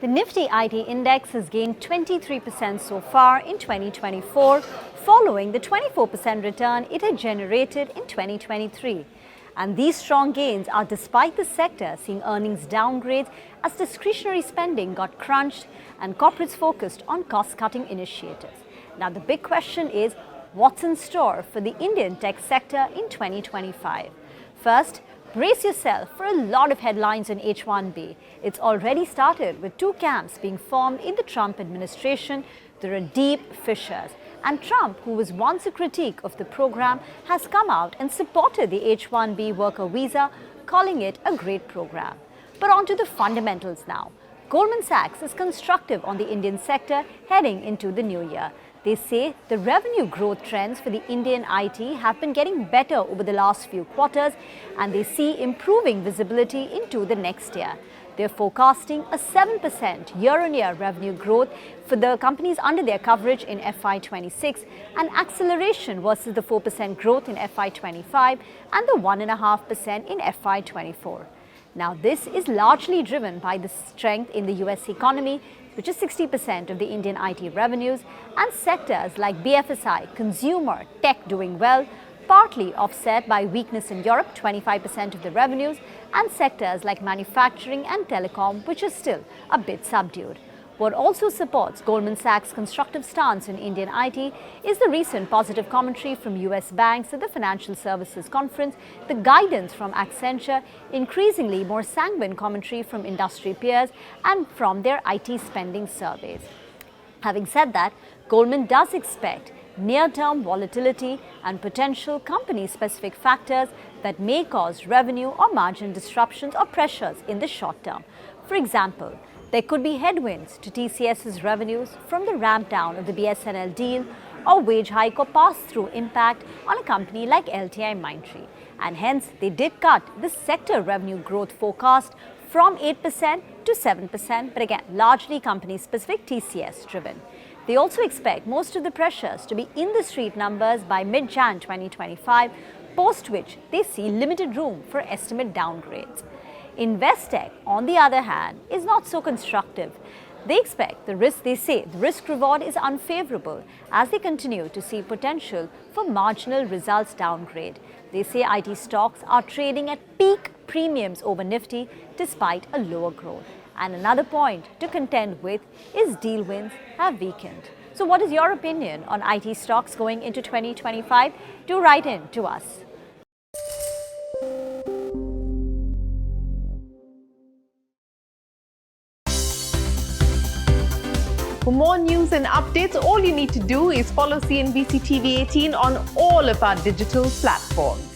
The Nifty IT index has gained 23% so far in 2024, following the 24% return it had generated in 2023. And these strong gains are despite the sector seeing earnings downgrades as discretionary spending got crunched and corporates focused on cost-cutting initiatives. Now, the big question is, what's in store for the Indian tech sector in 2025? First, brace yourself for a lot of headlines on H-1B. It's already started with two camps being formed in the Trump administration. There are deep fissures. And Trump, who was once a critique of the program, has come out and supported the H-1B worker visa, calling it a great program. But on to the fundamentals now. Goldman Sachs is constructive on the Indian sector heading into the new year. They say the revenue growth trends for the Indian IT have been getting better over the last few quarters, and they see improving visibility into the next year. They're forecasting a 7% year-on-year revenue growth for the companies under their coverage in FY26, an acceleration versus the 4% growth in FY25 and the 1.5% in FY24. Now, this is largely driven by the strength in the US economy, which is 60% of the Indian IT revenues, and sectors like BFSI, consumer, tech doing well, partly offset by weakness in Europe, 25% of the revenues, and sectors like manufacturing and telecom, which is still a bit subdued. What also supports Goldman Sachs' constructive stance in Indian IT is the recent positive commentary from US banks at the Financial Services Conference, the guidance from Accenture, increasingly more sanguine commentary from industry peers, and from their IT spending surveys. Having said that, Goldman does expect near-term volatility and potential company-specific factors that may cause revenue or margin disruptions or pressures in the short term. For example, there could be headwinds to TCS's revenues from the ramp down of the BSNL deal or wage hike or pass-through impact on a company like LTIMindtree. And hence, they did cut the sector revenue growth forecast from 8% to 7%, but again, largely company-specific TCS-driven. They also expect most of the pressures to be in the street numbers by mid-Jan 2025, post which they see limited room for estimate downgrades. Investec, on the other hand, is not so constructive. They expect the risk reward is unfavorable as they continue to see potential for marginal results downgrade. They say IT stocks are trading at peak premiums over Nifty despite a lower growth. And another point to contend with is deal wins have weakened. So what is your opinion on IT stocks going into 2025? Do write in to us. For more news and updates, all you need to do is follow CNBC-TV18 on all of our digital platforms.